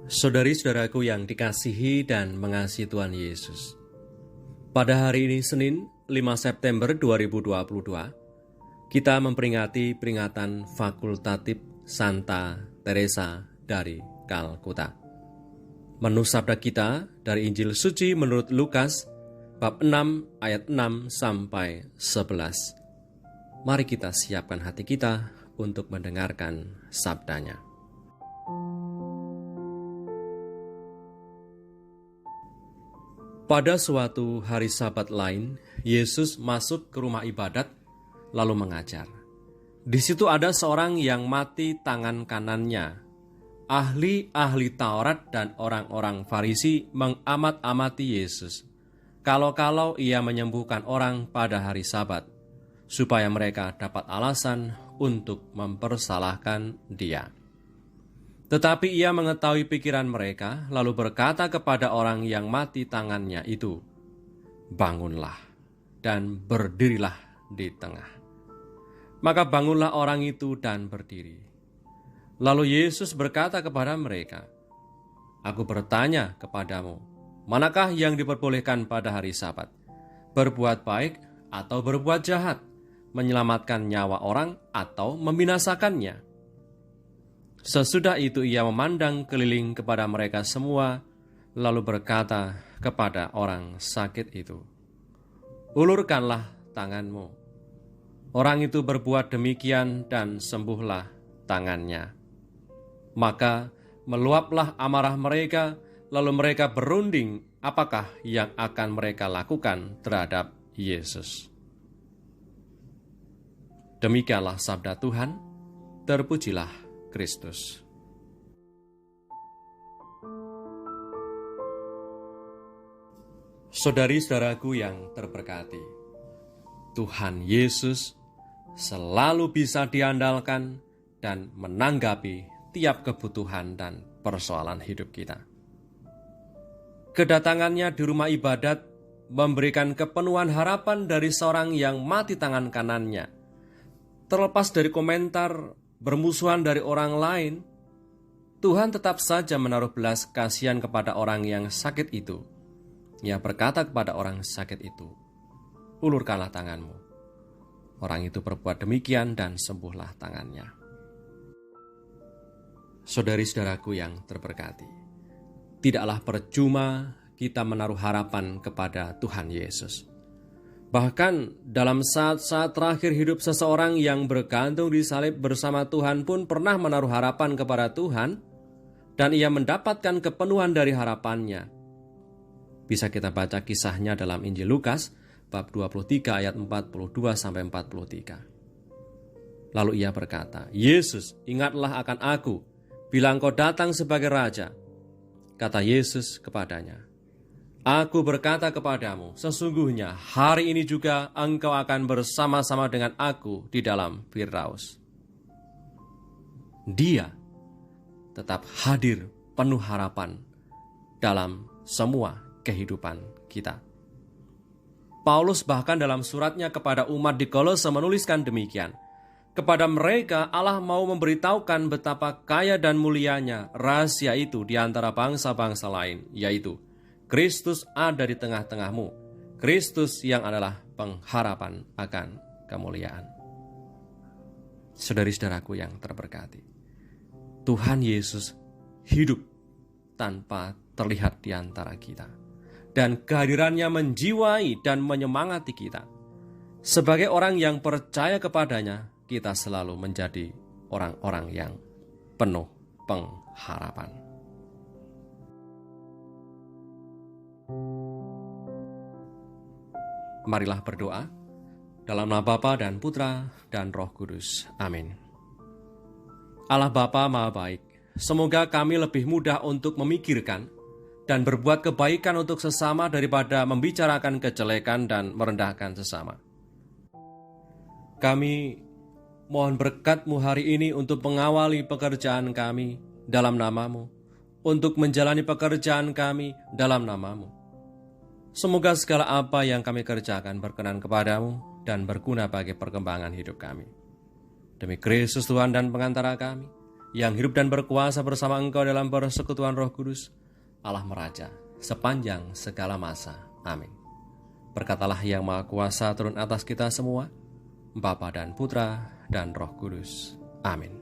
Saudari-saudaraku yang dikasihi dan mengasihi Tuhan Yesus, pada hari ini Senin 5 September 2022, kita memperingati peringatan fakultatif Santa Teresa dari Kalkuta. Menu sabda kita dari Injil Suci menurut Lukas, bab 6 ayat 6 sampai 11. Mari kita siapkan hati kita untuk mendengarkan sabdanya. Pada suatu hari Sabat lain, Yesus masuk ke rumah ibadat lalu mengajar. Di situ ada seorang yang mati tangan kanannya. Ahli-ahli Taurat dan orang-orang Farisi mengamat-amati Yesus. Kalau-kalau ia menyembuhkan orang pada hari Sabat, supaya mereka dapat alasan untuk mempersalahkan dia. Tetapi ia mengetahui pikiran mereka, lalu berkata kepada orang yang mati tangannya itu, "Bangunlah dan berdirilah di tengah." Maka bangunlah orang itu dan berdiri. Lalu Yesus berkata kepada mereka, "Aku bertanya kepadamu, manakah yang diperbolehkan pada hari Sabat? Berbuat baik atau berbuat jahat? Menyelamatkan nyawa orang atau membinasakannya?" Sesudah itu ia memandang keliling kepada mereka semua, lalu berkata kepada orang sakit itu, "Ulurkanlah tanganmu." Orang itu berbuat demikian dan sembuhlah tangannya. Maka meluaplah amarah mereka, lalu mereka berunding apakah yang akan mereka lakukan terhadap Yesus. Demikianlah sabda Tuhan, terpujilah Kristus. Saudari-saudaraku yang terberkati, Tuhan Yesus selalu bisa diandalkan dan menanggapi tiap kebutuhan dan persoalan hidup kita. Kedatangannya di rumah ibadat memberikan kepenuhan harapan dari seorang yang mati tangan kanannya. Terlepas dari komentar bermusuhan dari orang lain, Tuhan tetap saja menaruh belas kasihan kepada orang yang sakit itu. Ia berkata kepada orang sakit itu, "Ulurkanlah tanganmu." Orang itu berbuat demikian dan sembuhlah tangannya. Saudari-saudaraku yang terberkati, tidaklah percuma kita menaruh harapan kepada Tuhan Yesus. Bahkan dalam saat-saat terakhir hidup seseorang yang bergantung di salib bersama Tuhan pun pernah menaruh harapan kepada Tuhan, dan ia mendapatkan kepenuhan dari harapannya. Bisa kita baca kisahnya dalam Injil Lukas, bab 23 ayat 42-43. Lalu ia berkata, "Yesus, ingatlah akan aku, bila Engkau datang sebagai Raja." Kata Yesus kepadanya, "Aku berkata kepadamu, sesungguhnya hari ini juga engkau akan bersama-sama dengan aku di dalam Firdaus." Dia tetap hadir penuh harapan dalam semua kehidupan kita. Paulus bahkan dalam suratnya kepada umat di Kolose menuliskan demikian, "Kepada mereka Allah mau memberitahukan betapa kaya dan mulianya rahasia itu di antara bangsa-bangsa lain, yaitu Kristus ada di tengah-tengahmu, Kristus yang adalah pengharapan akan kemuliaan." Saudari-saudaraku yang terberkati, Tuhan Yesus hidup tanpa terlihat di antara kita, dan kehadirannya menjiwai dan menyemangati kita. Sebagai orang yang percaya kepadanya, kita selalu menjadi orang-orang yang penuh pengharapan. Marilah berdoa dalam nama Bapa dan Putra dan Roh Kudus. Amin. Allah Bapa Maha Baik, semoga kami lebih mudah untuk memikirkan dan berbuat kebaikan untuk sesama daripada membicarakan kejelekan dan merendahkan sesama. Kami mohon berkat-Mu hari ini untuk mengawali pekerjaan kami dalam nama-Mu, untuk menjalani pekerjaan kami dalam nama-Mu. Semoga segala apa yang kami kerjakan berkenan kepada-Mu dan berguna bagi perkembangan hidup kami. Demi Kristus Tuhan dan pengantara kami, yang hidup dan berkuasa bersama Engkau dalam persekutuan Roh Kudus, Allah Meraja, sepanjang segala masa. Amin. Berkatalah yang Maha Kuasa turun atas kita semua, Bapa dan Putra dan Roh Kudus. Amin.